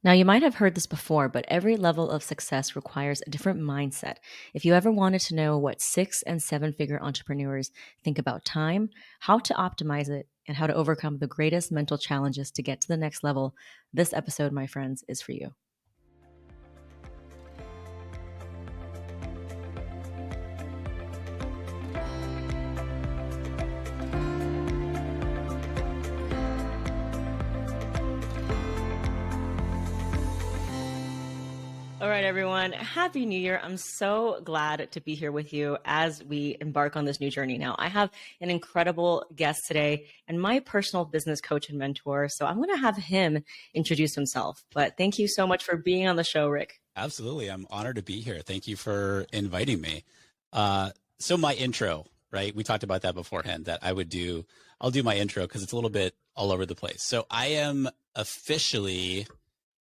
Now, you might have heard this before, but every level of success requires a different mindset. If you ever wanted to know what 6 and 7 figure entrepreneurs think about time, how to optimize it, and how to overcome the greatest mental challenges to get to the next level, this episode, my friends, is for you. All right, everyone. Happy New Year. I'm so glad to be here with you as we embark on this new journey. Now, I have an incredible guest today and my personal business coach and mentor. So I'm going to have him introduce himself. But thank you so much for being on the show, Rick. Absolutely. I'm honored to be here. Thank you for inviting me. So my intro, right? We talked about that beforehand that I'll do my intro because it's a little bit all over the place. So I am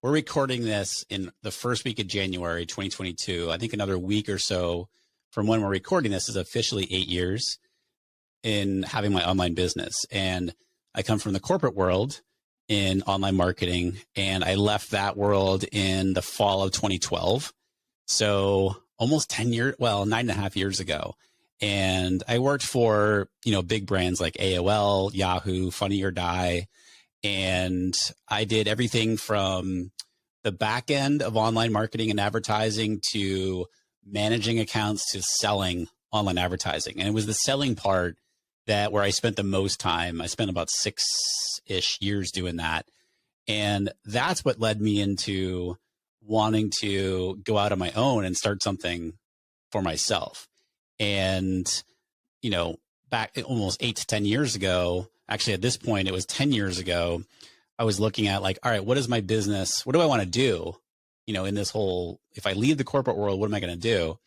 we're recording this in the first week of January, 2022. I think another week or so from when we're recording this is officially 8 years in having my online business. And I come from the corporate world in online marketing, and I left that world in the fall of 2012. So almost 10 years, well, 9.5 years ago. And I worked for, big brands like AOL, Yahoo, Funny or Die. And I did everything from the back end of online marketing and advertising to managing accounts to selling online advertising. And it was the selling part where I spent the most time. I spent about 6-ish years doing that. And that's what led me into wanting to go out on my own and start something for myself. And, back almost 8 to 10 years ago, actually at this point, it was 10 years ago, I was looking at all right, what is my business? What do I want to do? In this whole, if I leave the corporate world, what am I going to do?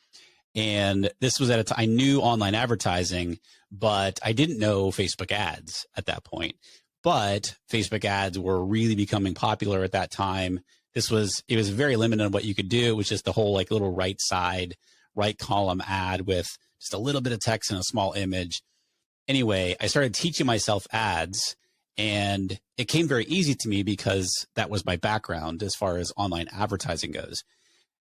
And this was at a time I knew online advertising, but I didn't know Facebook ads at that point. But Facebook ads were really becoming popular at that time. It was very limited on what you could do. It was just the whole little right column ad with just a little bit of text and a small image. Anyway, I started teaching myself ads, and it came very easy to me because that was my background as far as online advertising goes.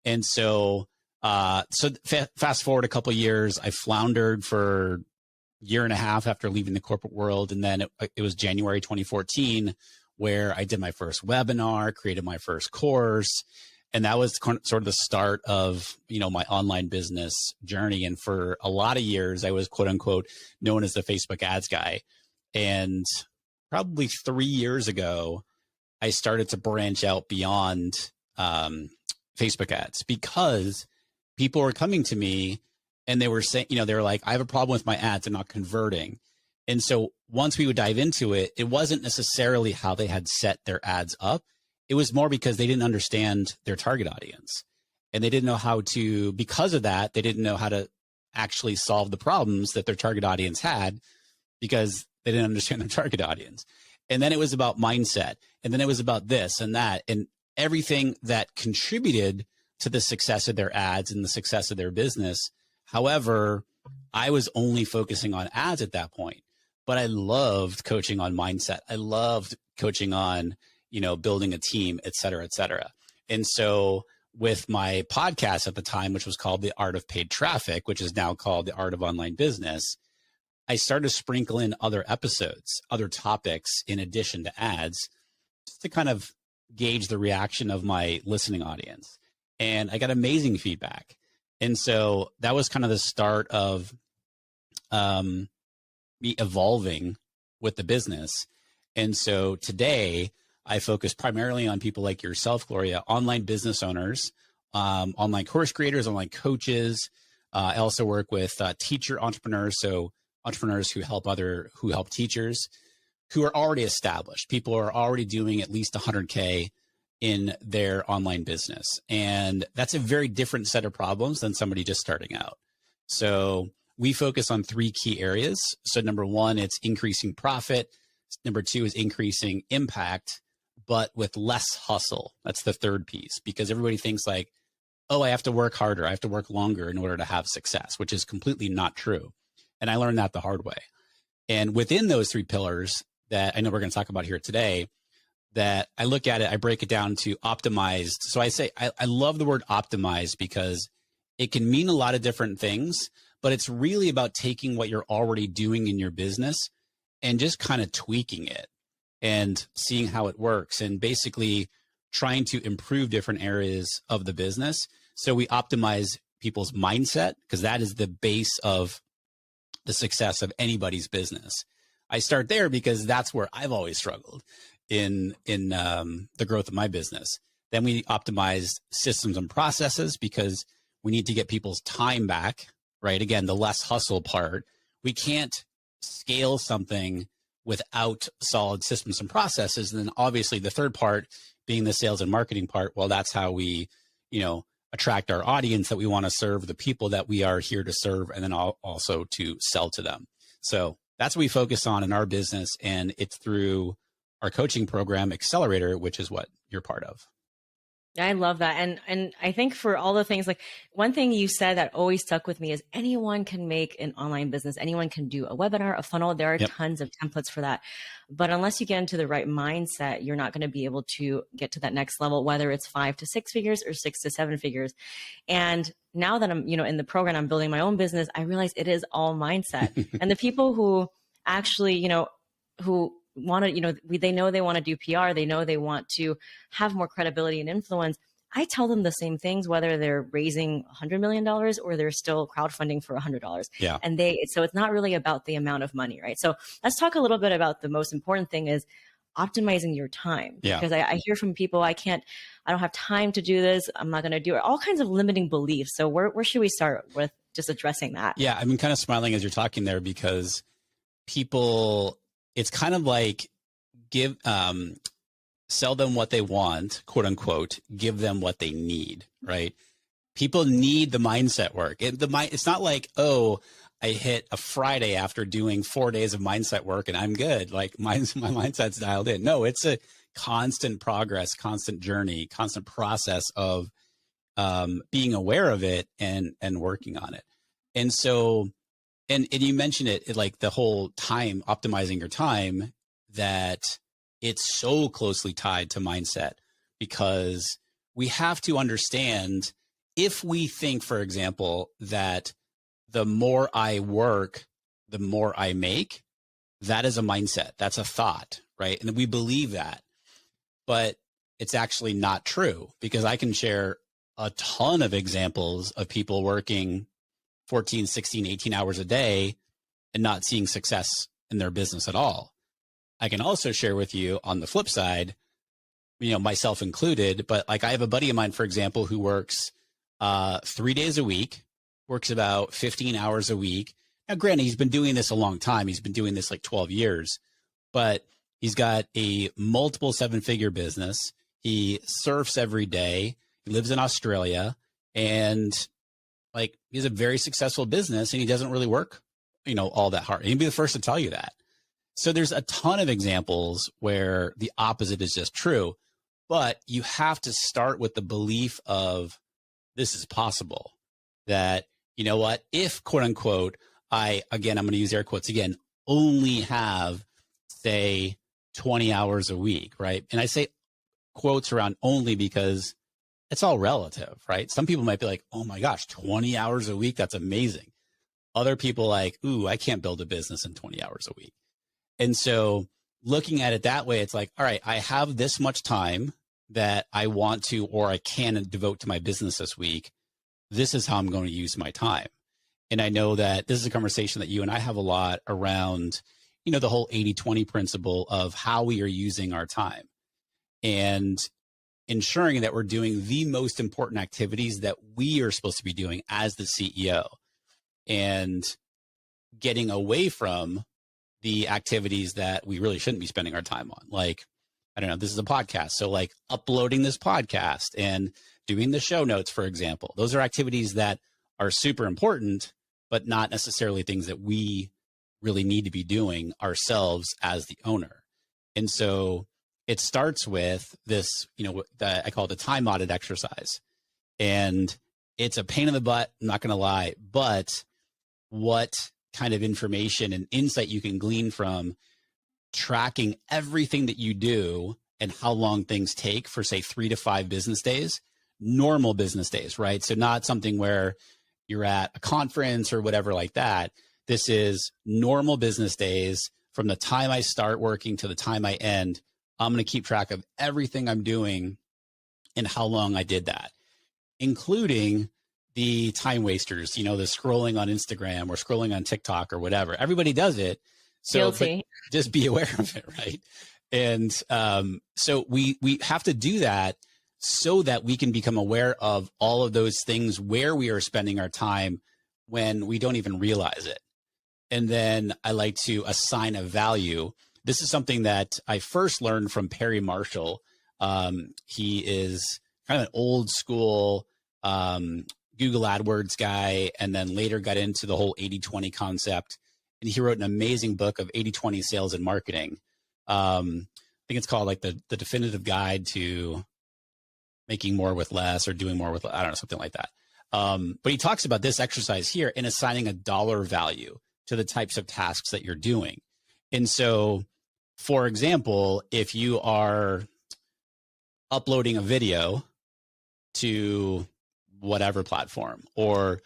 And so, fast forward a couple of years, I floundered for a year and a half after leaving the corporate world. And then it was January 2014 where I did my first webinar, created my first course. And that was sort of the start of, my online business journey. And for a lot of years, I was quote unquote known as the Facebook ads guy. And probably 3 years ago, I started to branch out beyond Facebook ads because people were coming to me and they were saying, they were like, I have a problem with my ads, they're not converting. And so once we would dive into it, it wasn't necessarily how they had set their ads up. It was more because they didn't understand their target audience, and they didn't know because of that, they didn't know how to actually solve the problems that their target audience had because they didn't understand their target audience. And then it was about mindset, and then it was about this and that, and everything that contributed to the success of their ads and the success of their business. However, I was only focusing on ads at that point, but I loved coaching on mindset. I loved coaching on building a team, et cetera, et cetera. And so with my podcast at the time, which was called The Art of Paid Traffic, which is now called The Art of Online Business, I started to sprinkle in other episodes, other topics in addition to ads, just to kind of gauge the reaction of my listening audience. And I got amazing feedback. And so that was kind of the start of me evolving with the business. And so today, I focus primarily on people like yourself, Gloria, online business owners, online course creators, online coaches. I also work with teacher entrepreneurs, so entrepreneurs who help teachers who are already established. People who are already doing at least 100K in their online business, and that's a very different set of problems than somebody just starting out. So we focus on 3 key areas. So number 1, it's increasing profit. Number 2 is increasing impact, but with less hustle. That's the third piece, because everybody thinks oh, I have to work harder. I have to work longer in order to have success, which is completely not true. And I learned that the hard way. And within those 3 pillars that I know we're going to talk about here today, that I look at it, I break it down to optimized. So I say, I love the word optimized because it can mean a lot of different things, but it's really about taking what you're already doing in your business and just kind of tweaking it and seeing how it works and basically trying to improve different areas of the business. So we optimize people's mindset because that is the base of the success of anybody's business. I start there because that's where I've always struggled in the growth of my business. Then we optimize systems and processes because we need to get people's time back, right? Again, the less hustle part. We can't scale something without solid systems and processes. And then obviously the third part being the sales and marketing part. Well, that's how we, attract our audience that we want to serve, the people that we are here to serve, and then also to sell to them. So that's what we focus on in our business. And it's through our coaching program, Accelerator, which is what you're part of. I love that. And I think for all the things, like one thing you said that always stuck with me is anyone can make an online business. Anyone can do a webinar, a funnel. There are tons of templates for that. But unless you get into the right mindset, you're not going to be able to get to that next level, whether it's 5 to 6 figures or 6 to 7 figures. And now that I'm, in the program, I'm building my own business, I realize it is all mindset. And the people who actually, who want to, they know they want to do PR. They know they want to have more credibility and influence. I tell them the same things, whether they're raising $100 million or they're still crowdfunding for $100. Yeah. And so it's not really about the amount of money, right? So let's talk a little bit about the most important thing is optimizing your time. Yeah. Because I hear from people, I don't have time to do this. I'm not going to do it. All kinds of limiting beliefs. So where should we start with just addressing that? Yeah. I've been kind of smiling as you're talking there because people, it's kind of like sell them what they want, quote unquote, give them what they need, right? People need the mindset work. It's not like, oh, I hit a Friday after doing 4 days of mindset work and I'm good. Like my mindset's dialed in. No, it's a constant progress, constant journey, constant process of being aware of it and working on it. And so, and you mentioned it like the whole time, optimizing your time, that it's so closely tied to mindset because we have to understand if we think, for example, that the more I work, the more I make, that is a mindset. That's a thought, right? And we believe that, but it's actually not true because I can share a ton of examples of people working 14, 16, 18 hours a day and not seeing success in their business at all. I can also share with you on the flip side, myself included, but like I have a buddy of mine, for example, who works 3 days a week, works about 15 hours a week. Now, granted, he's been doing this a long time. He's been doing this like 12 years, but he's got a multiple 7-figure business. He surfs every day. He lives in Australia and like he has a very successful business and he doesn't really work, all that hard. He'd be the first to tell you that. So there's a ton of examples where the opposite is just true, but you have to start with the belief of this is possible, that, you know what, if quote unquote, I'm going to use air quotes again, only have say 20 hours a week, right? And I say quotes around only because it's all relative, right? Some people might be like, oh my gosh, 20 hours a week. That's amazing. Other people like, ooh, I can't build a business in 20 hours a week. And so looking at it that way, it's like, all right, I have this much time that I want to, or I can devote to my business this week. This is how I'm going to use my time. And I know that this is a conversation that you and I have a lot around, the whole 80-20 principle of how we are using our time and ensuring that we're doing the most important activities that we are supposed to be doing as the CEO and getting away from the activities that we really shouldn't be spending our time on. Like, I don't know, this is a podcast. So like uploading this podcast and doing the show notes, for example, those are activities that are super important, but not necessarily things that we really need to be doing ourselves as the owner. And so it starts with this, I call it a time audit exercise. And it's a pain in the butt, I'm not going to lie, but what kind of information and insight you can glean from tracking everything that you do and how long things take for, say, 3 to 5 business days, normal business days, right? So not something where you're at a conference or whatever like that. This is normal business days from the time I start working to the time I end. I'm going to keep track of everything I'm doing and how long I did that, including the time wasters, the scrolling on Instagram or scrolling on TikTok or whatever. Everybody does it. So but Guilty. just be aware of it, right? And so we have to do that so that we can become aware of all of those things where we are spending our time when we don't even realize it. And then I like to assign a value. This is something that I first learned from Perry Marshall. He is kind of an old school Google AdWords guy, and then later got into the whole 80-20 concept. And he wrote an amazing book of 80-20 sales and marketing. I think it's called like the definitive guide to making more with less, or doing more with, I don't know, something like that. But he talks about this exercise here in assigning a dollar value to the types of tasks that you're doing. And so, for example, if you are uploading a video to whatever platform, or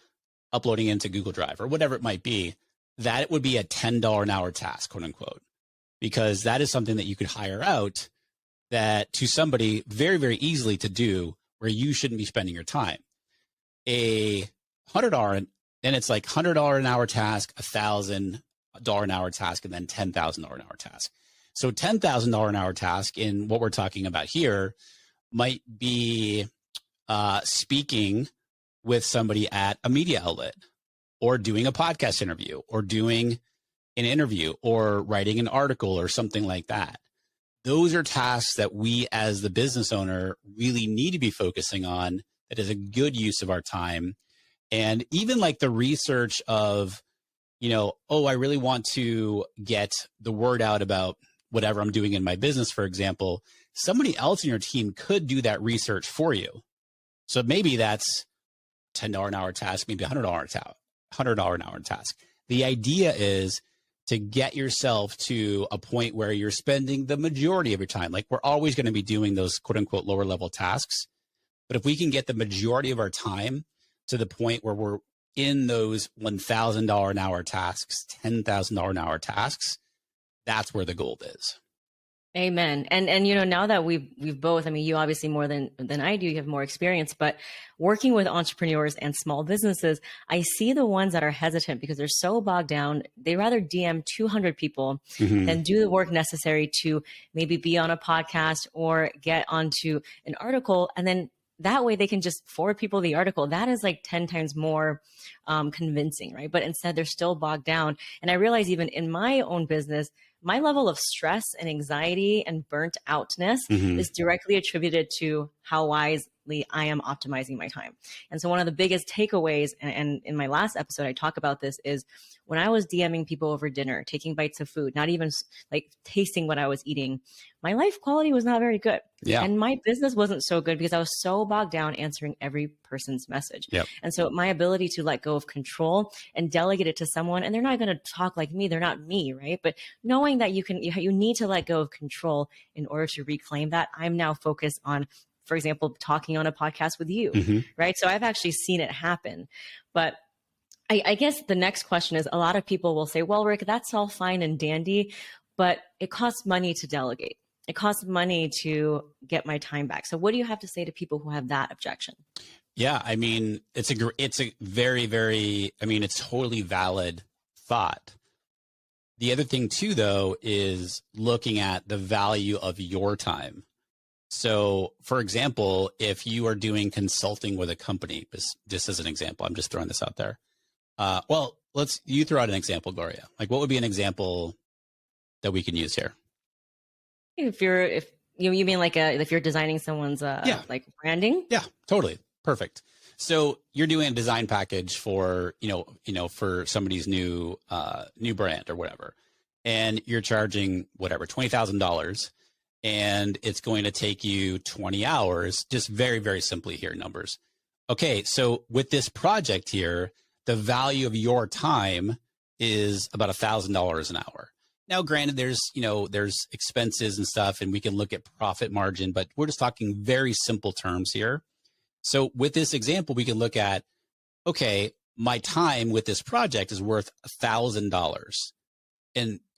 uploading into Google Drive or whatever it might be, that it would be a $10 an hour task, quote unquote, because that is something that you could hire out that to somebody very, very easily to do, where you shouldn't be spending your time. A $100, and it's like $100 an hour task, $1,000 an hour task, and then $10,000 an hour task. So $10,000 an hour task in what we're talking about here might be speaking with somebody at a media outlet, or doing a podcast interview, or doing an interview, or writing an article or something like that. Those are tasks that we as the business owner really need to be focusing on. That is a good use of our time. And even like the research of, I really want to get the word out about whatever I'm doing in my business, for example, somebody else in your team could do that research for you. So maybe that's $10 an hour task, maybe $100 an hour task. The idea is to get yourself to a point where you're spending the majority of your time. Like, we're always going to be doing those quote unquote lower level tasks. But if we can get the majority of our time to the point where we're in those $1,000 an hour tasks, $10,000 an hour tasks, that's where the gold is. Amen. And now that we've both, I mean, you obviously more than I do, you have more experience, but working with entrepreneurs and small businesses, I see the ones that are hesitant because they're so bogged down. They rather DM 200 people than do the work necessary to maybe be on a podcast or get onto an article. And then that way they can just forward people the article. That is like 10 times more convincing, right? But instead they're still bogged down. And I realize even in my own business, my level of stress and anxiety and burnt outness is directly attributed to how wisely I am optimizing my time. And so one of the biggest takeaways, and in my last episode, I talk about this, is when I was DMing people over dinner, taking bites of food, not even like tasting what I was eating, my life quality was not very good. Yeah. And my business wasn't so good because I was so bogged down answering every person's message. Yep. And so my ability to let go of control and delegate it to someone, and they're not going to talk like me, they're not me, right? But knowing that you need to let go of control in order to reclaim that, I'm now focused on, for example, talking on a podcast with you, right? So I've actually seen it happen. But I guess the next question is, a lot of people will say, well, Rick, that's all fine and dandy, but it costs money to delegate. It costs money to get my time back. So what do you have to say to people who have that objection? Yeah, I mean, it's a very, very, it's totally valid thought. The other thing too, though, is looking at the value of your time. So, for example, if you are doing consulting with a company, just as an example, I'm just throwing this out there. Well, you throw out an example, Gloria. Like, what would be an example that we can use here? If you mean like if you're designing someone's like branding? Yeah, totally. Perfect. So you're doing a design package for, for somebody's new brand or whatever, and you're charging whatever, $20,000, and it's going to take you 20 hours, just very, very simply here, numbers. Okay. So with this project here, the value of your time is about $1,000 an hour. Now, granted, there's expenses and stuff, and we can look at profit margin, but we're just talking very simple terms here. So with this example, we can look at, okay, my time with this project is worth $1,000,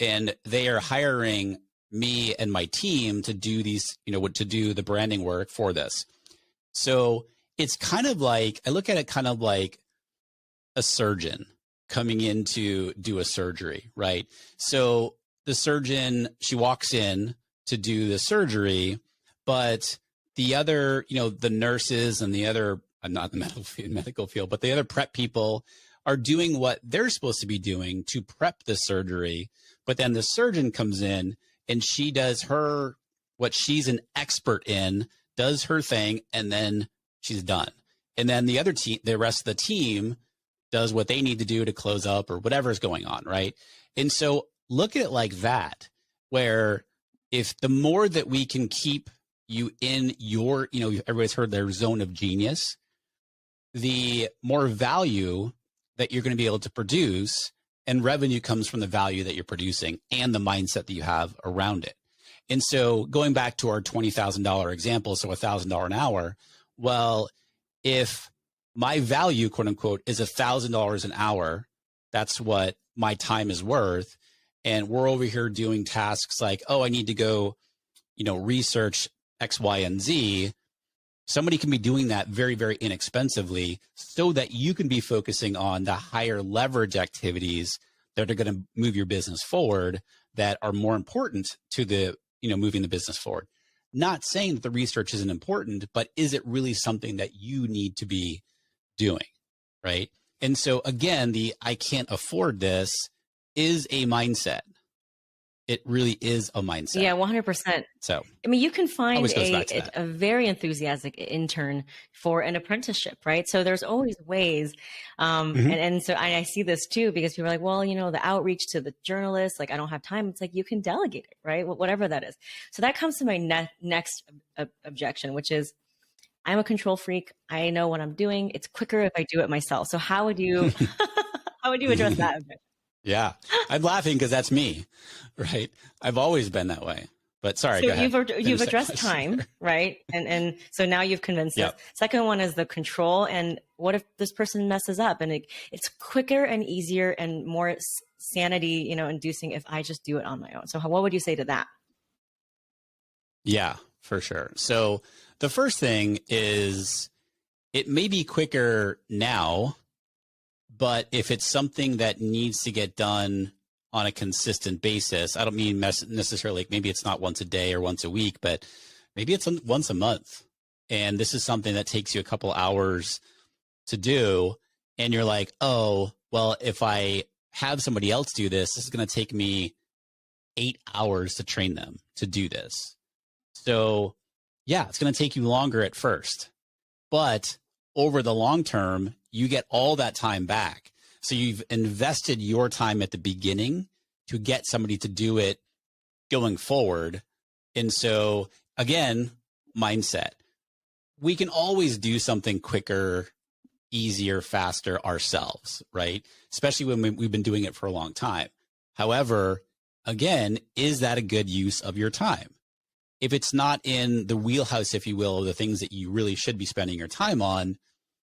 and they are hiring me and my team to do these, to do the branding work for this. So it's kind of like, I look at it kind of like a surgeon coming in to do a surgery, right? So the surgeon, she walks in to do the surgery, but the other, the nurses and the other, not the medical field, but the other prep people are doing what they're supposed to be doing to prep the surgery. But then the surgeon comes in and she does what she's an expert in, does her thing, and then she's done. And then the other team, the rest of the team, does what they need to do to close up or whatever is going on, right? And so look at it like that, where if the more that we can keep you in your, everybody's heard their zone of genius, the more value that you're going to be able to produce, and revenue comes from the value that you're producing and the mindset that you have around it. And so going back to our $20,000 example, so $1,000 an hour, well, if my value, quote unquote, is $1,000 an hour, that's what my time is worth. And we're over here doing tasks like, oh, I need to go, research X, Y, and Z. Somebody can be doing that very, very inexpensively so that you can be focusing on the higher leverage activities that are going to move your business forward, that are more important to the, moving the business forward. Not saying that the research isn't important, but is it really something that you need to be doing, right? And so again, I can't afford this is a mindset. It really is a mindset. Yeah, 100%. So, I mean, you can find a very enthusiastic intern for an apprenticeship, right? So there's always ways. And so I see this too, because people are like, well, the outreach to the journalists, like, I don't have time. It's like, you can delegate it, right? Whatever that is. So that comes to my next objection, which is, I'm a control freak. I know what I'm doing. It's quicker if I do it myself. So how would you, how would you address that? Yeah, I'm laughing because that's me, right? I've always been that way. But sorry, so you've addressed time, right? And so now you've convinced us. Second one is the control. And what if this person messes up? And it's quicker and easier and more sanity, inducing if I just do it on my own. So what would you say to that? Yeah, for sure. So the first thing is, it may be quicker now, but if it's something that needs to get done on a consistent basis, I don't mean necessarily, maybe it's not once a day or once a week, but maybe it's once a month. And this is something that takes you a couple hours to do. And you're like, oh, well, if I have somebody else do this, this is going to take me 8 hours to train them to do this. So yeah, it's going to take you longer at first, but over the long term, you get all that time back. So you've invested your time at the beginning to get somebody to do it going forward. And so again, mindset. We can always do something quicker, easier, faster ourselves, right? Especially when we've been doing it for a long time. However, again, is that a good use of your time? If it's not in the wheelhouse, if you will, of the things that you really should be spending your time on,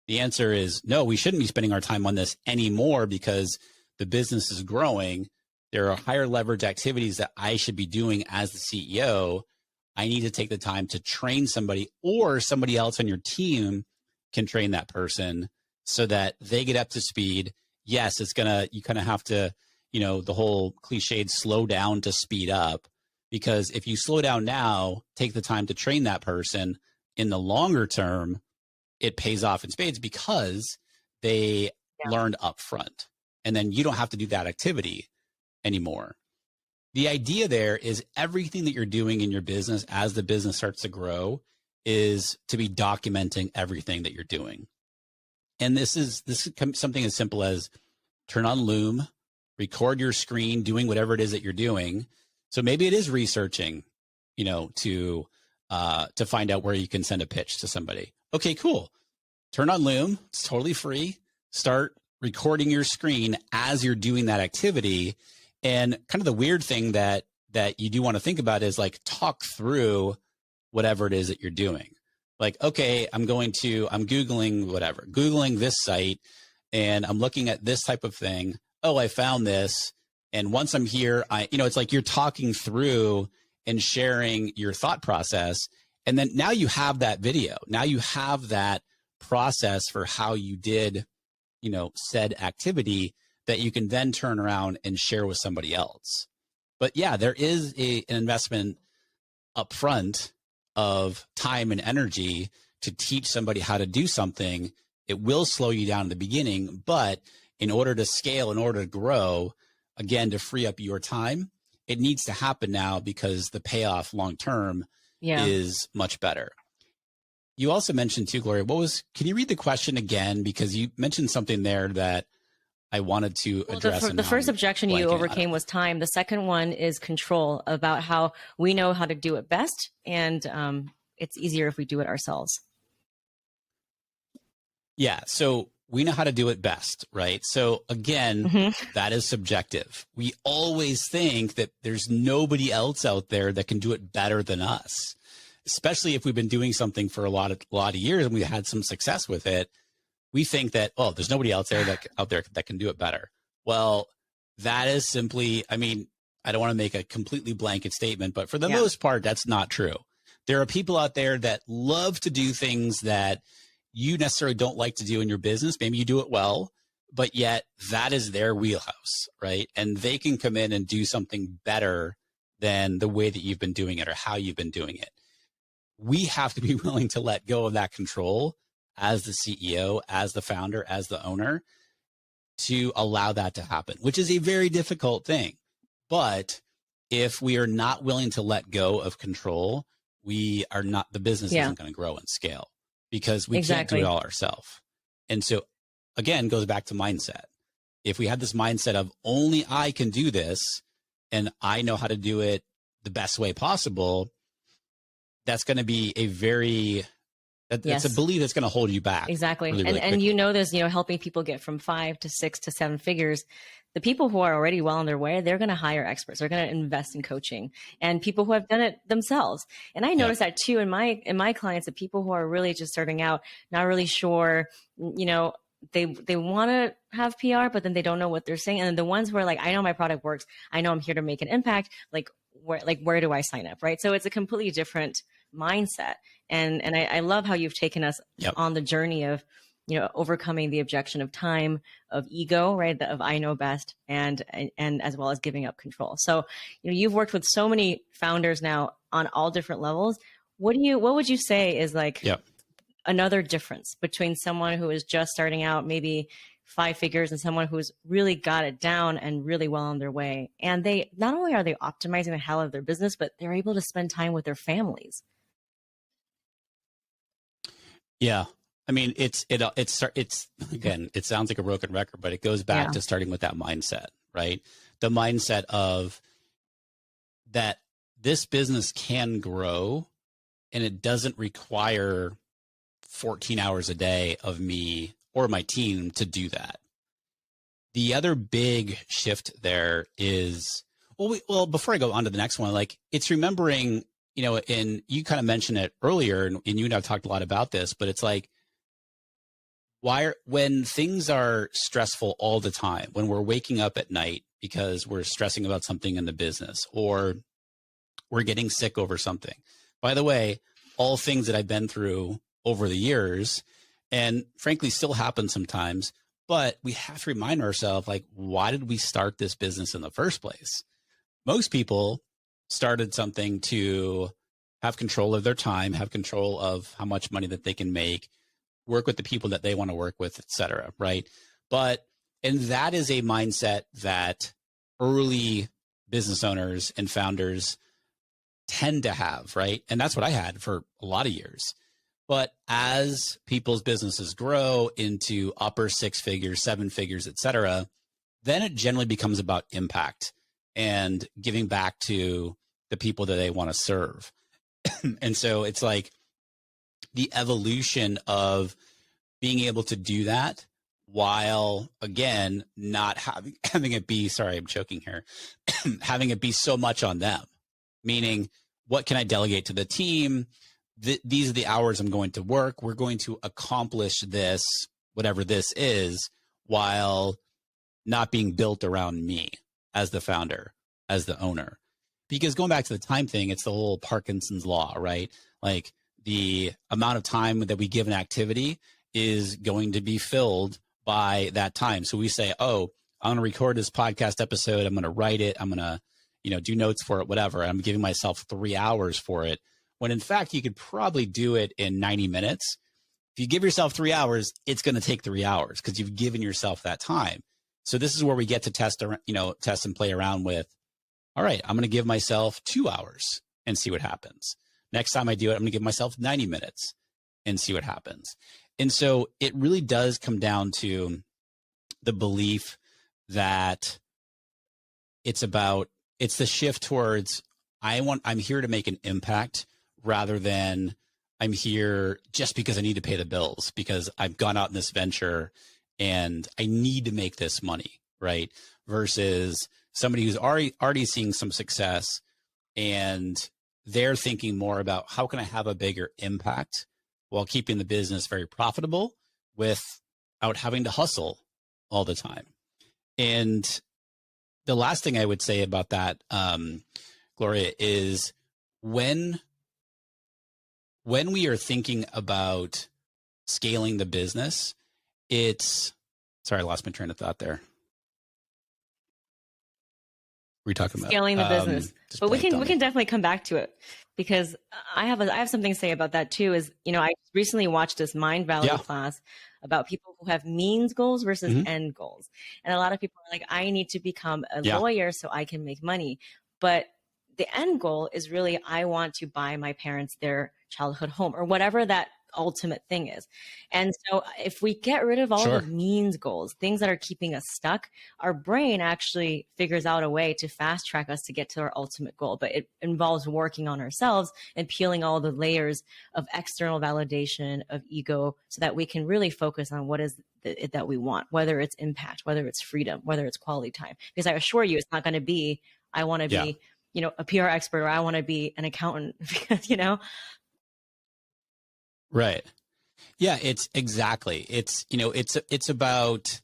the answer is no, we shouldn't be spending our time on this anymore because the business is growing. There are higher leverage activities that I should be doing as the CEO. I need to take the time to train somebody, or somebody else on your team can train that person so that they get up to speed. Yes, you kind of have to, the whole cliched slow down to speed up, because if you slow down now, take the time to train that person, in the longer term, it pays off in spades because they learned up front, and then you don't have to do that activity anymore. The idea there is everything that you're doing in your business as the business starts to grow is to be documenting everything that you're doing. And this is something as simple as turn on Loom, record your screen, doing whatever it is that you're doing. So maybe it is researching, to find out where you can send a pitch to somebody. Okay, cool. Turn on Loom. It's totally free. Start recording your screen as you're doing that activity. And kind of the weird thing that you do want to think about is like talk through whatever it is that you're doing. Like, okay, I'm Googling this site and I'm looking at this type of thing. Oh, I found this. And once I'm here, it's like you're talking through and sharing your thought process. And then now you have that video. Now you have that process for how you did, said activity that you can then turn around and share with somebody else. But yeah, there is an investment upfront of time and energy to teach somebody how to do something. It will slow you down in the beginning, but in order to scale, in order to grow, again, to free up your time, it needs to happen now because the payoff long term is much better. You also mentioned too, Gloria, can you read the question again? Because you mentioned something there that I wanted to address. The first objection you overcame was time. The second one is control, about how we know how to do it best. And it's easier if we do it ourselves. Yeah. So we know how to do it best, right? So again, that is subjective. We always think that there's nobody else out there that can do it better than us, especially if we've been doing something for a lot of years and we had some success with it. We think that, oh, there's nobody else out there that can do it better. Well, that is simply, I don't want to make a completely blanket statement, but for the most part, that's not true. There are people out there that love to do things that you necessarily don't like to do in your business. Maybe you do it well, but yet that is their wheelhouse, right? And they can come in and do something better than the way that you've been doing it or how you've been doing it. We have to be willing to let go of that control as the CEO, as the founder, as the owner, to allow that to happen, which is a very difficult thing. But if we are not willing to let go of control, the business isn't going to grow and scale because we can't do it all ourselves. And so again, goes back to mindset. If we had this mindset of only I can do this and I know how to do it the best way possible, that's going to be that's a belief that's going to hold you back. Exactly. Really, really this, helping people get from 5 to 6 to 7 figures. The people who are already well on their way, they're going to hire experts. They're going to invest in coaching, and people who have done it themselves. And I noticed that too in my clients, the people who are really just starting out, not really sure, they want to have PR, but then they don't know what they're saying. And then the ones where I know my product works, I know I'm here to make an impact. Where do I sign up? Right. So it's a completely different mindset. And I love how you've taken us on the journey of, overcoming the objection of time, of ego, right? Of I know best, and as well as giving up control. So, you've worked with so many founders now on all different levels. What would you say is another difference between someone who is just starting out, maybe 5 figures, and someone who's really got it down and really well on their way? And they, not only are they optimizing the hell of their business, but they're able to spend time with their families. Yeah. It's again, it sounds like a broken record, but it goes back to starting with that mindset, right? The mindset of that this business can grow and it doesn't require 14 hours a day of me or my team to do that. The other big shift there is, well, before I go on to the next one, it's remembering, and you kind of mentioned it earlier, and you and I've talked a lot about this, but it's when things are stressful all the time, when we're waking up at night because we're stressing about something in the business or we're getting sick over something. By the way, all things that I've been through over the years, and frankly still happen sometimes, but we have to remind ourselves, why did we start this business in the first place? Most people started something to have control of their time, have control of how much money that they can make, work with the people that they want to work with, et cetera, right? And that is a mindset that early business owners and founders tend to have, right? And that's what I had for a lot of years. But as people's businesses grow into upper 6 figures, 7 figures, et cetera, then it generally becomes about impact and giving back to the people that they want to serve. And so it's the evolution of being able to do that while again, not having it be, sorry, I'm choking here, having it be so much on them, meaning what can I delegate to the team? These are the hours I'm going to work. We're going to accomplish this, whatever this is, while not being built around me as the founder, as the owner. Because going back to the time thing, it's the whole Parkinson's law, right? Like the amount of time that we give an activity is going to be filled by that time. So we say, oh, I'm going to record this podcast episode. I'm going to write it. I'm going to, do notes for it, whatever. I'm giving myself 3 hours for it. When in fact, you could probably do it in 90 minutes. If you give yourself 3 hours, it's going to take 3 hours because you've given yourself that time. So this is where we get to test and play around with, all right, I'm going to give myself 2 hours and see what happens. Next time I do it, I'm going to give myself 90 minutes and see what happens. And so it really does come down to the belief that it's the shift towards, I'm here to make an impact rather than I'm here just because I need to pay the bills, because I've gone out in this venture and I need to make this money, right? Versus somebody who's already seeing some success and they're thinking more about how can I have a bigger impact while keeping the business very profitable without having to hustle all the time. And the last thing I would say about that, Gloria, is when we are thinking about scaling the business, sorry, I lost my train of thought there. We're talking about scaling the business, but we can definitely come back to it, because I have something to say about that too. Is I recently watched this Mind Valley class about people who have means goals versus end goals, and a lot of people are like, I need to become a lawyer so I can make money, but the end goal is really, I want to buy my parents their childhood home, or whatever that ultimate thing is. And so if we get rid of all the means goals, things that are keeping us stuck, our brain actually figures out a way to fast track us to get to our ultimate goal. But it involves working on ourselves and peeling all the layers of external validation, of ego, so that we can really focus on what is it that we want, whether it's impact, whether it's freedom, whether it's quality time. Because I assure you, it's not going to be, I want to be a PR expert, or I want to be an accountant, because, Right. Yeah, it's about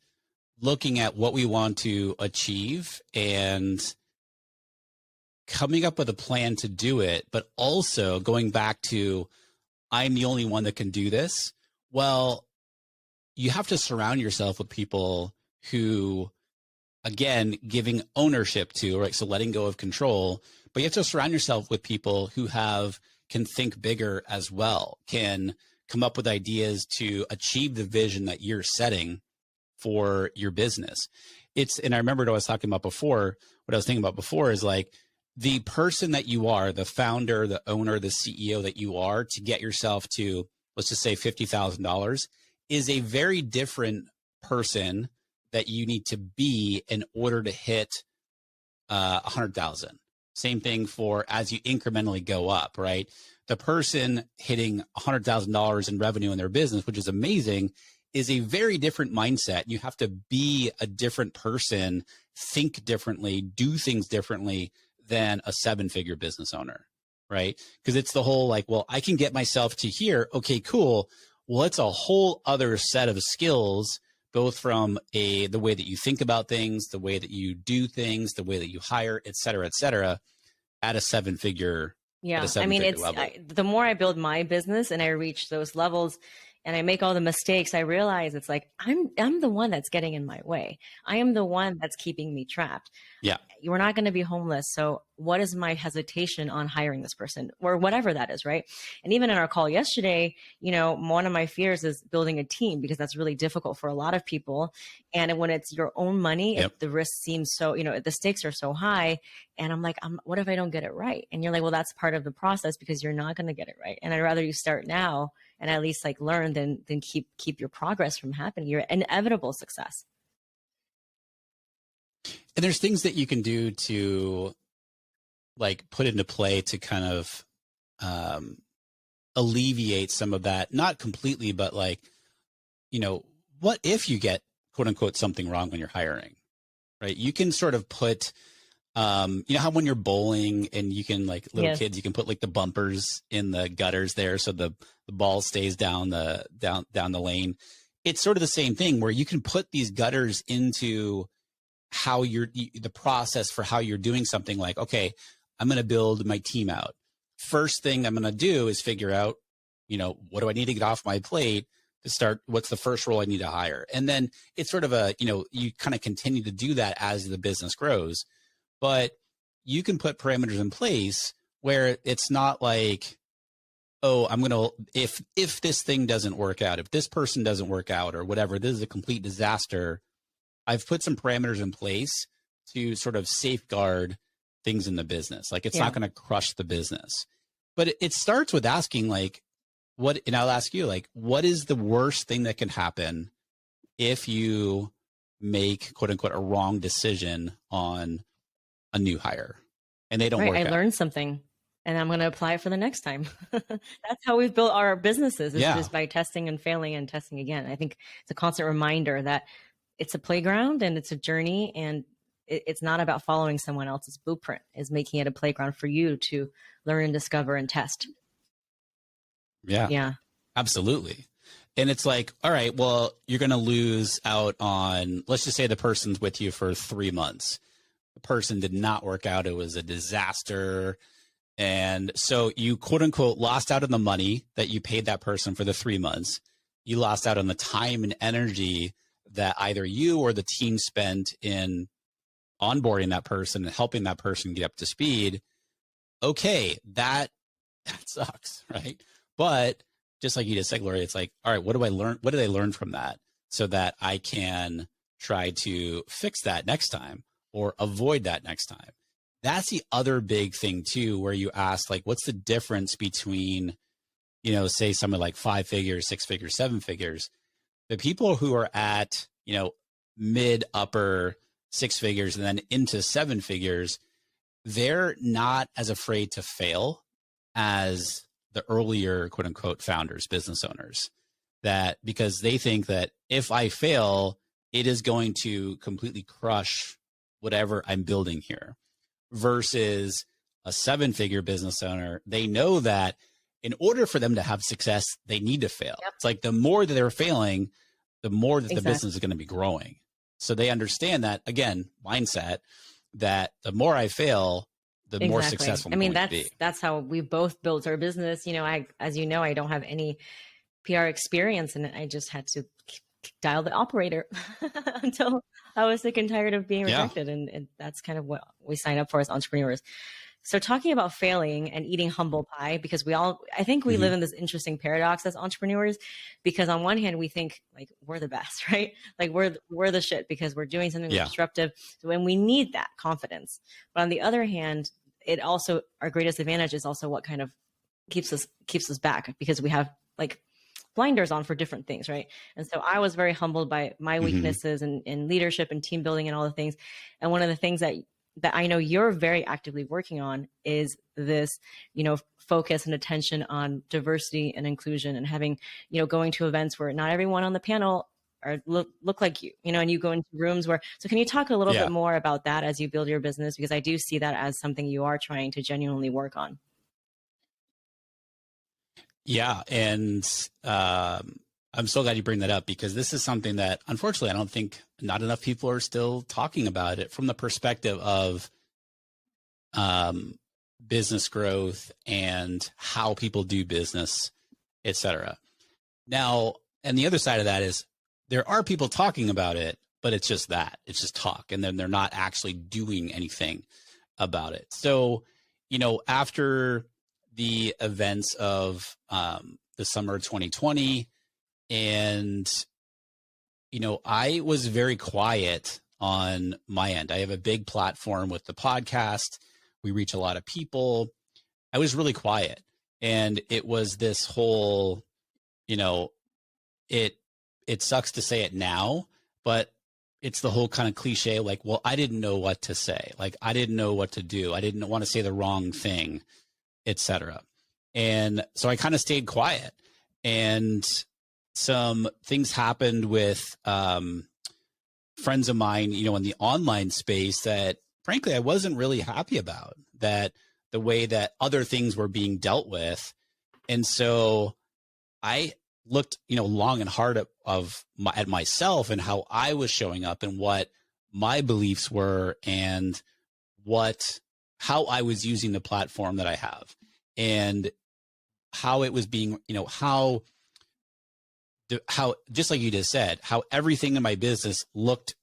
looking at what we want to achieve and coming up with a plan to do it, but also going back to, I'm the only one that can do this. Well, you have to surround yourself with people who, again, giving ownership to, right? So letting go of control, but you have to surround yourself with people who can think bigger as well, can come up with ideas to achieve the vision that you're setting for your business. And I remembered what I was talking about before. What I was thinking about before is like the person that you are, the founder, the owner, the CEO that you are, to get yourself to, let's just say $50,000, is a very different person that you need to be in order to hit 100,000. Same thing for as you incrementally go up, right? The person hitting $100,000 in revenue in their business, which is amazing, is a very different mindset. You have to be a different person, think differently, do things differently than a 7-figure business owner, right? Because it's the whole like, well, I can get myself to here. Okay, cool. Well, it's a whole other set of skills, both from the way that you think about things, the way that you do things, the way that you hire, et cetera, at a 7-figure. Yeah. I mean, the more I build my business and I reach those levels and I make all the mistakes, I realize it's like, I'm the one that's getting in my way. I am the one that's keeping me trapped. Yeah. We're not going to be homeless. So what is my hesitation on hiring this person, or whatever that is, right? And even in our call yesterday, one of my fears is building a team, because that's really difficult for a lot of people. And when it's your own money, the risk seems so, the stakes are so high. And I'm like, what if I don't get it right? And you're like, well, that's part of the process, because you're not going to get it right. And I'd rather you start now and at least like learn than keep your progress from happening, your inevitable success. And there's things that you can do to like put into play to kind of alleviate some of that, not completely, but like, what if you get quote unquote something wrong when you're hiring, right? You can sort of put, you know how when you're bowling and you can, like little Yes. kids, you can put like the bumpers in the gutters there so the ball stays down down the lane. It's sort of the same thing where you can put these gutters into how the process for how you're doing something. Like, okay, I'm going to build my team out. First thing I'm going to do is figure out, you know, what do I need to get off my plate to start? What's the first role I need to hire? And then it's sort of a, you know, you kind of continue to do that as the business grows. But you can put parameters in place where it's not like, oh, I'm going to, if this thing doesn't work out, if this person doesn't work out or whatever, this is a complete disaster. I've put some parameters in place to sort of safeguard things in the business. Like it's not going to crush the business. But it starts with asking like, what, and I'll ask you, like, what is the worst thing that can happen if you make quote unquote a wrong decision on a new hire and they don't Right. work I out? learned something and I'm going to apply it for the next time. That's how we've built our businesses, is Yeah. just by testing and failing and testing again. I think it's a constant reminder that it's a playground and it's a journey, and it's not about following someone else's blueprint, is making it a playground for you to learn and discover and test. Yeah, Yeah. absolutely. And it's like, all right, well, you're going to lose out on, let's just say the person's with you for 3 months. The person did not work out. It was a disaster. And so you quote unquote lost out on the money that you paid that person for the 3 months. You lost out on the time and energy that either you or the team spent in onboarding that person and helping that person get up to speed. Okay, that sucks, right? But just like you just said, Gloria, it's like, all right, what do I learn? What did I learn from that so that I can try to fix that next time or avoid that next time? That's the other big thing too, where you ask, like, what's the difference between, you know, say something like 5 figures, 6 figures, 7 figures? The people who are at, you know, mid upper 6 figures and then into 7 figures, they're not as afraid to fail as the earlier quote unquote founders, business owners, that because they think that if I fail, it is going to completely crush whatever I'm building here. Versus a 7-figure business owner, they know that in order for them to have success, they need to fail. Yep. It's like the more that they're failing, the more that the Exactly. business is going to be growing. So they understand that, again, mindset, that the more I fail, the more successful I'm going to be. That's how we both built our business. You know, as you know, I don't have any PR experience, and I just had to dial the operator until I was sick and tired of being rejected. And that's kind of what we sign up for as entrepreneurs. So talking about failing and eating humble pie, because I think we live in this interesting paradox as entrepreneurs, because on one hand, we think like we're the best, right? Like we're the shit because we're doing something disruptive. So when we need that confidence, but on the other hand, it also, our greatest advantage is also what kind of keeps us back, because we have like blinders on for different things, right? And so I was very humbled by my weaknesses in leadership and team building and all the things. And one of the things that I know you're very actively working on is this, you know, focus and attention on diversity and inclusion, and having, you know, going to events where not everyone on the panel look like you know, and you go into rooms where, so can you talk a little bit more about that as you build your business? Because I do see that as something you are trying to genuinely work on. Yeah. And I'm so glad you bring that up, because this is something that unfortunately, I don't think not enough people are still talking about it from the perspective of business growth and how people do business, et cetera. Now, and the other side of that is there are people talking about it, but it's just that, it's just talk. And then they're not actually doing anything about it. So, you know, after the events of the summer of 2020, and, you know, I was very quiet on my end. I have a big platform with the podcast. We reach a lot of people. I was really quiet. And it was this whole, you know, it sucks to say it now, but it's the whole kind of cliche, like, well, I didn't know what to say. Like, I didn't know what to do. I didn't want to say the wrong thing, etc. And so I kind of stayed quiet. And some things happened with friends of mine, in the online space that frankly I wasn't really happy about, that the way that other things were being dealt with. And so I looked, long and hard at myself and how I was showing up and what my beliefs were and how I was using the platform that I have and how it was being, how just like you just said, how everything in my business looked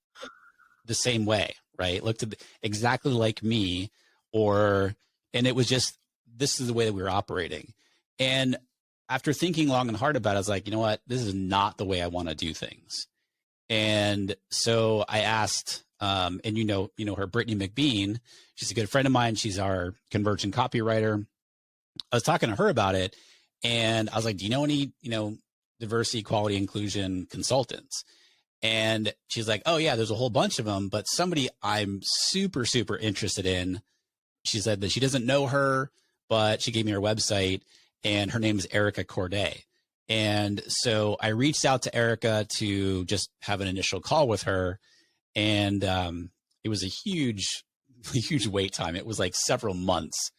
the same way, right? Looked exactly like me, and it was just, this is the way that we were operating. And after thinking long and hard about it, I was like, you know what, this is not the way I want to do things. And so I asked, and her, Brittany McBean, she's a good friend of mine. She's our convergent copywriter. I was talking to her about it, and I was like, do you know any, diversity, equality, inclusion consultants? And she's like, oh yeah, there's a whole bunch of them, but somebody I'm super, super interested in. She said that she doesn't know her, but she gave me her website, and her name is Erica Corday. And so I reached out to Erica to just have an initial call with her. And it was a huge, huge wait time. It was like several months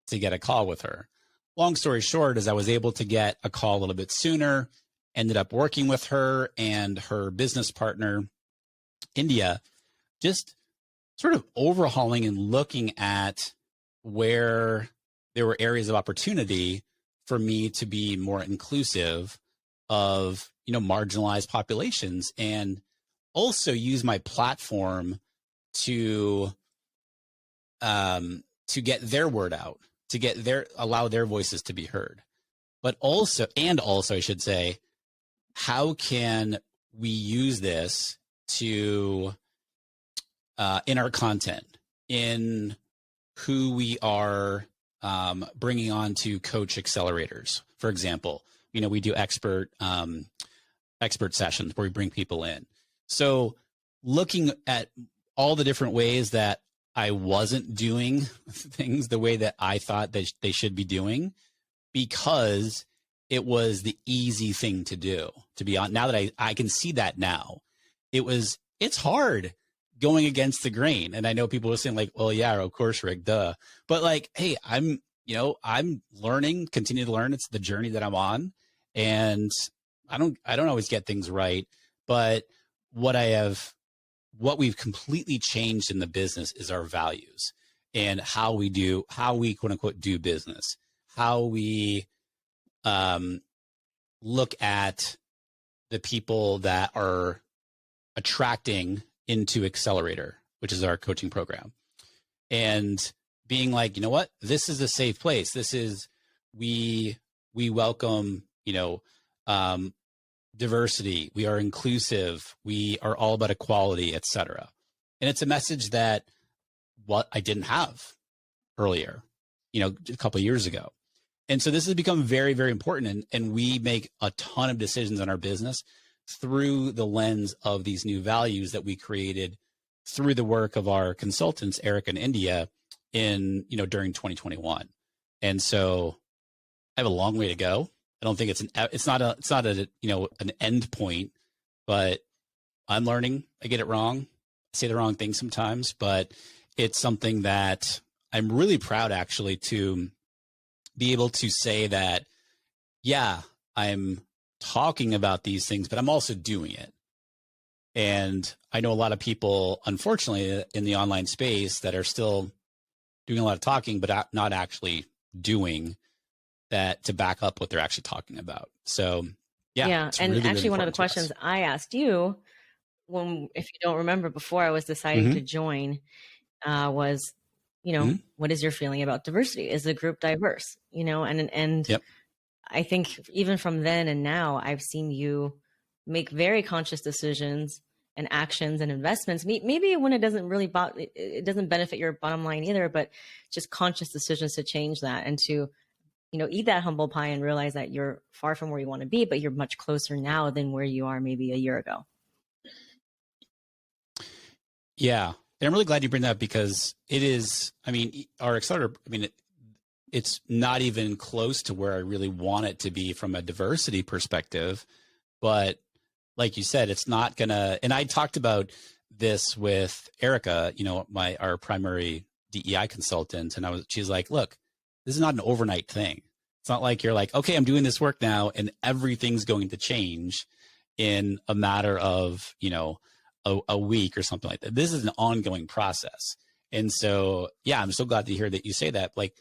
to get a call with her. Long story short is I was able to get a call a little bit sooner, ended up working with her and her business partner, India, just sort of overhauling and looking at where there were areas of opportunity for me to be more inclusive of, marginalized populations, and also use my platform to get their word out, allow their voices to be heard. But also I should say, how can we use this to in our content, in who we are bringing on to coach accelerators, for example? We do expert sessions where we bring people in. So looking at all the different ways that I wasn't doing things the way that I thought that they should be doing, because it was the easy thing to do, to be honest. Now that I can see that now, it's hard going against the grain. And I know people are saying like, well, yeah, of course, Rick, duh. But like, hey, I'm learning, continue to learn. It's the journey that I'm on. And I don't always get things right, but what we've completely changed in the business is our values and how we quote unquote do business, how we look at the people that are attracting into Accelerator, which is our coaching program, and being like, you know what, this is a safe place. This is, we welcome, diversity. We are inclusive. We are all about equality, etc. And it's a message that what I didn't have earlier, a couple of years ago. And so this has become very, very important. And we make a ton of decisions in our business through the lens of these new values that we created through the work of our consultants, Eric and India, during 2021. And so I have a long way to go. I don't think it's not an end point, but I'm learning. I get it wrong. I say the wrong thing sometimes, but it's something that I'm really proud actually to be able to say that, yeah, I'm talking about these things, but I'm also doing it. And I know a lot of people, unfortunately, in the online space that are still doing a lot of talking, but not actually doing that to back up what they're actually talking about. So yeah. And really, actually, really one of the questions I asked you, if you don't remember, before I was deciding to join, was, what is your feeling about diversity? Is the group diverse? And yep. I think even from then and now, I've seen you make very conscious decisions and actions and investments. Maybe when it doesn't really it doesn't benefit your bottom line either, but just conscious decisions to change that and to eat that humble pie and realize that you're far from where you want to be, but you're much closer now than where you are maybe a year ago. Yeah. And I'm really glad you bring that up, because it is, our accelerator, it's not even close to where I really want it to be from a diversity perspective. But like you said, it's not gonna, and I talked about this with Erica, our primary DEI consultant, and she's like, look, this is not an overnight thing. It's not like you're like, okay, I'm doing this work now and everything's going to change in a matter of, a week or something like that. This is an ongoing process. And so, yeah, I'm so glad to hear that you say that. Like,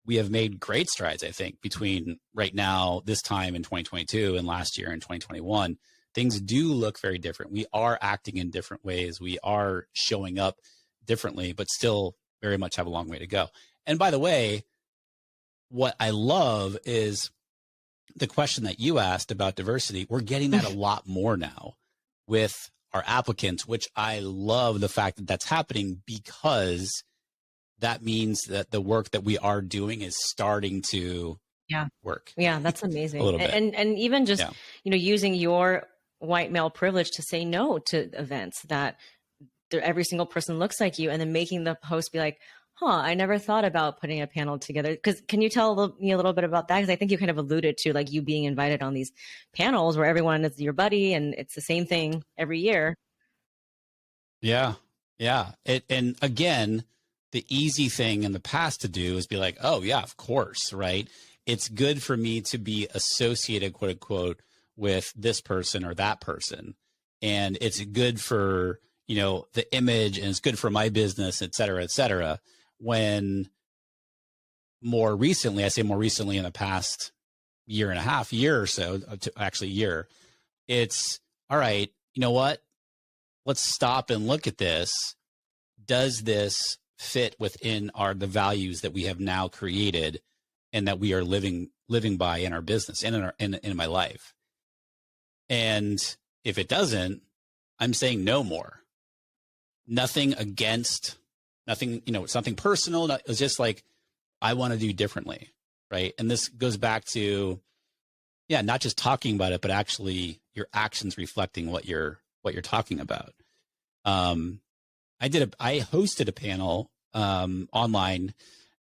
we have made great strides, I think, between right now, this time in 2022 and last year in 2021. Things do look very different. We are acting in different ways. We are showing up differently, but still very much have a long way to go. And by the way, what I love is the question that you asked about diversity. We're getting that a lot more now with our applicants, which I love the fact that that's happening, because that means that the work that we are doing is starting to work. Yeah, that's amazing. A little bit. And even just, using your white male privilege to say no to events that every single person looks like you, and then making the host be like, I never thought about putting a panel together. Because can you tell me a little bit about that? Because I think you kind of alluded to like you being invited on these panels where everyone is your buddy and it's the same thing every year. Yeah. Yeah. And again, the easy thing in the past to do is be like, oh yeah, of course. Right. It's good for me to be associated, quote unquote, with this person or that person. And it's good for, the image, and it's good for my business, et cetera, et cetera. When more recently, I say more recently in the past year and a half, year or so, actually year, it's all right. You know what? Let's stop and look at this. Does this fit within the values that we have now created and that we are living by in our business and in my life? And if it doesn't, I'm saying no more. Nothing against, nothing, something personal. It's just like, I want to do differently. Right. And this goes back to, not just talking about it, but actually your actions reflecting what you're talking about. I hosted a panel online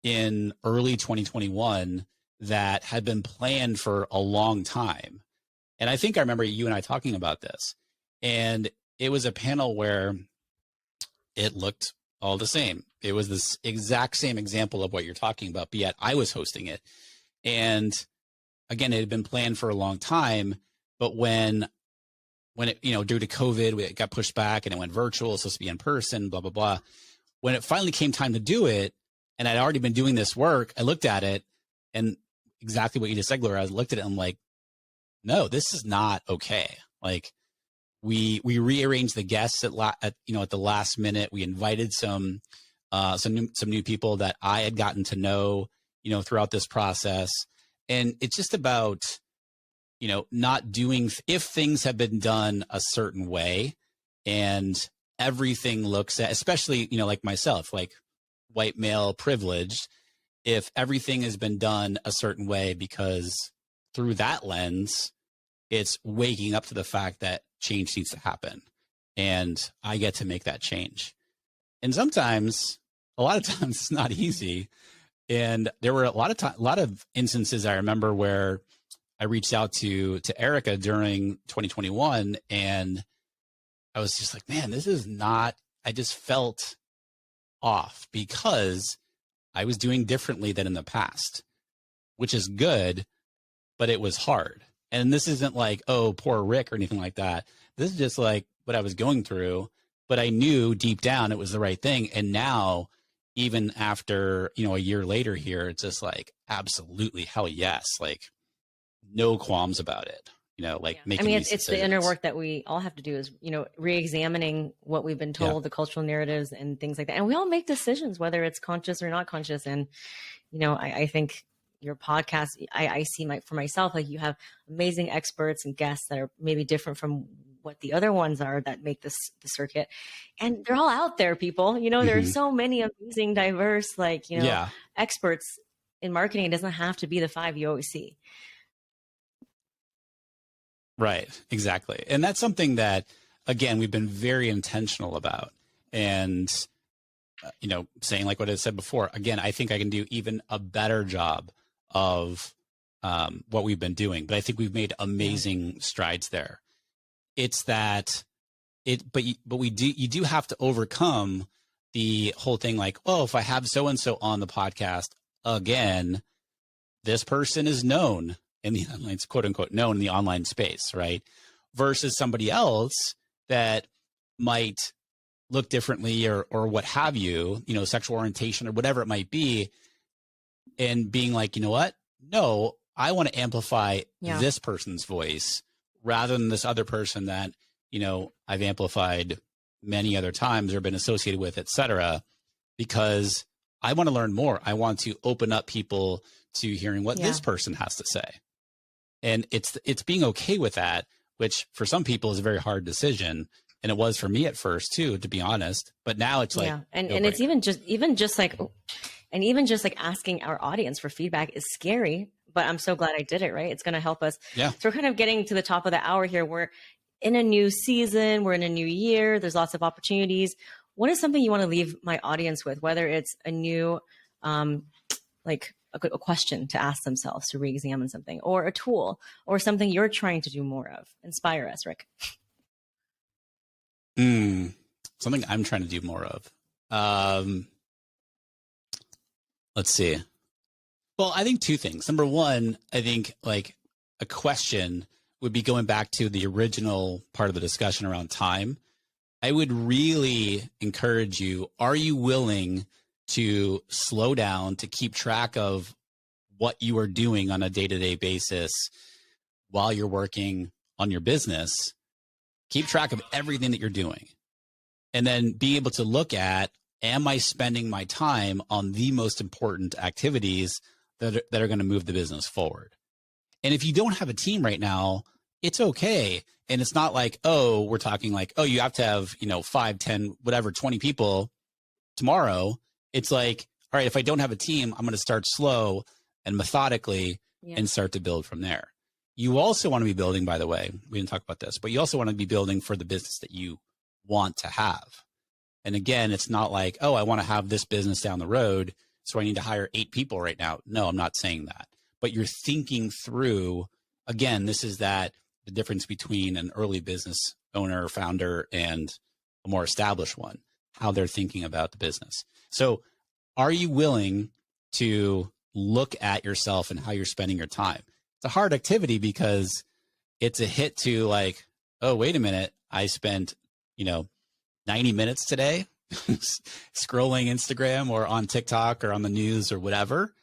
in early 2021 that had been planned for a long time. And I think I remember you and I talking about this. And it was a panel where it looked all the same. It was this exact same example of what you're talking about, but yet I was hosting it. And again, it had been planned for a long time, but when it, due to COVID, it got pushed back and it went virtual, it's supposed to be in person, blah, blah, blah. When it finally came time to do it, and I'd already been doing this work, I looked at it, and exactly what you just said, Gloria, I looked at it and I'm like, no, this is not okay. Like, we rearranged the guests at the last minute. We invited some new people that I had gotten to know, throughout this process. And it's just about, not doing, if things have been done a certain way and everything looks at, especially, like myself, like white male privileged, if everything has been done a certain way, because through that lens, it's waking up to the fact that change needs to happen and I get to make that change. And sometimes, a lot of times it's not easy. And there were a lot of instances I remember where I reached out to Erica during 2021, and I was just like, man, this is not, I just felt off because I was doing differently than in the past, which is good, but it was hard. And this isn't like, oh, poor Rick or anything like that. This is just like what I was going through, but I knew deep down it was the right thing. And now, even after, a year later here, it's just like, absolutely, hell yes. Like, no qualms about it, making it's the inner work that we all have to do is, re-examining what we've been told, the cultural narratives and things like that. And we all make decisions, whether it's conscious or not conscious. And, I think your podcast, I see for myself, like you have amazing experts and guests that are maybe different from what the other ones are that make the circuit. And they're all out there, people, there's so many amazing, diverse, experts in marketing. It doesn't have to be the 5 you always see. Right. Exactly. And that's something that, again, we've been very intentional about. And, saying like what I said before, again, I think I can do even a better job of what we've been doing. But I think we've made amazing strides there. It's that you do have to overcome the whole thing like, oh, if I have so and so on the podcast again, this person is known in the online, quote unquote, known in the online space, right? Versus somebody else that might look differently or what have you, sexual orientation or whatever it might be, and being like, you know what? No, I want to amplify this person's voice rather than this other person that, I've amplified many other times or been associated with, et cetera, because I want to learn more. I want to open up people to hearing what this person has to say. And it's being okay with that, which for some people is a very hard decision. And it was for me at first too, to be honest. But now it's like, and it's even just like asking our audience for feedback is scary, but I'm so glad I did it, right? It's going to help us. Yeah. So we're kind of getting to the top of the hour here. We're in a new season. We're in a new year. There's lots of opportunities. What is something you want to leave my audience with, whether it's a new, like a question to ask themselves to re-examine something, or a tool, or something you're trying to do more of? Inspire us, Rick. Something I'm trying to do more of. Let's see. Well, I think two things. Number one, I think like a question would be going back to the original part of the discussion around time. I would really encourage you, are you willing to slow down, to keep track of what you are doing on a day-to-day basis while you're working on your business? Keep track of everything that you're doing. And then be able to look at, am I spending my time on the most important activities that are going to move the business forward? And if you don't have a team right now, it's okay. And it's not like, oh, we're talking like, oh, you have to have, 5, 10, whatever, 20 people tomorrow. It's like, all right, if I don't have a team, I'm going to start slow and methodically and start to build from there. You also want to be building, by the way, we didn't talk about this, but you also want to be building for the business that you want to have. And again, it's not like, oh, I want to have this business down the road, so I need to hire 8 people right now. No, I'm not saying that. But you're thinking through, again, this is the difference between an early business owner or founder and a more established one, how they're thinking about the business. So are you willing to look at yourself and how you're spending your time? It's a hard activity because it's a hit to like, oh, wait a minute, I spent, 90 minutes today scrolling Instagram or on TikTok or on the news or whatever.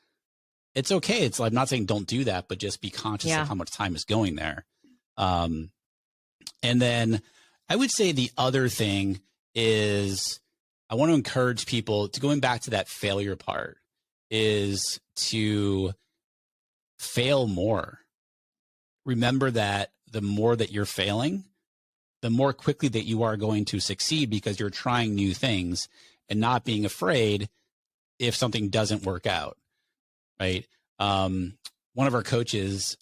It's okay. I'm not saying don't do that, but just be conscious of how much time is going there. And then I would say the other thing is I want to encourage people to, going back to that failure part, is to fail more. Remember that the more that you're failing, the more quickly that you are going to succeed, because you're trying new things and not being afraid if something doesn't work out, right? One of our coaches,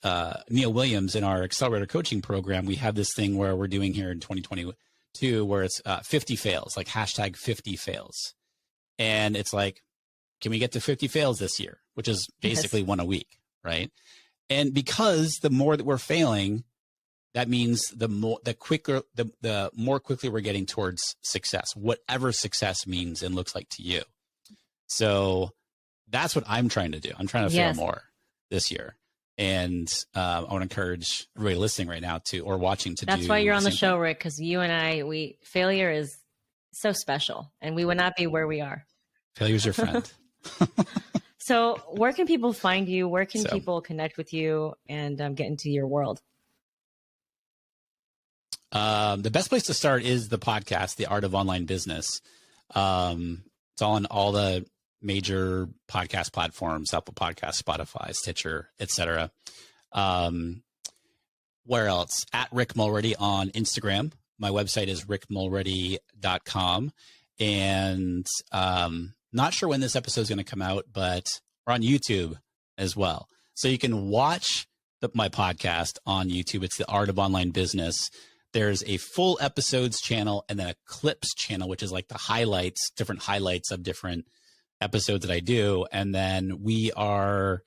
Neil Williams, in our accelerator coaching program, we have this thing where we're doing here in 2022 where it's 50 fails, like hashtag 50 fails. And it's like, can we get to 50 fails this year? Which is basically one a week, right? And because the more that we're failing, that means the more quickly we're getting towards success, whatever success means and looks like to you. So that's what I'm trying to do. I'm trying to fail more this year. And I want to encourage everybody listening right now or watching to do. That's why you're on the show, Rick, because you and I, failure is so special and we would not be where we are. Failure's your friend. So where can people find you? Where can people connect with you and get into your world? The best place to start is the podcast, The Art of Online Business. It's on all the major podcast platforms, Apple Podcasts, Spotify, Stitcher, etc. Where else? At Rick Mulready on Instagram. My website is rickmulready.com. And not sure when this episode is going to come out, but we're on YouTube as well. So you can watch my podcast on YouTube. It's The Art of Online Business. There's a full episodes channel and then a clips channel, which is like the highlights, different highlights of different episodes that I do. And then we are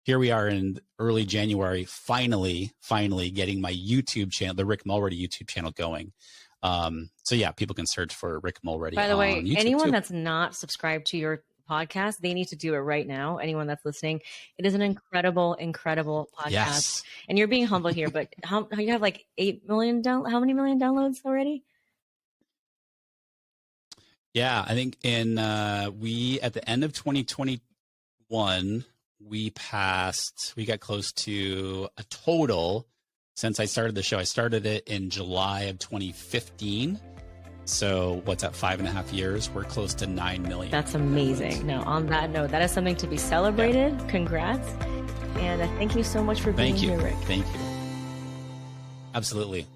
in early January, finally getting my YouTube channel, the Rick Mulready YouTube channel going. So yeah, people can search for Rick Mulready By the on way, YouTube anyone too. that's not subscribed to your podcast, they need to do it right now. Anyone that's listening, it is an incredible, incredible podcast. Yes. And you're being humble here, but how you have like 8 million how many million downloads already? Yeah, I think in we at the end of 2021 we got close to a total since I started the show. I started it in July of 2015. So what's that, 5.5 years? We're close to 9 million. That's amazing. No, on that note, that is something to be celebrated. Yeah. Congrats. And thank you so much for being here, Rick. Thank you. Absolutely.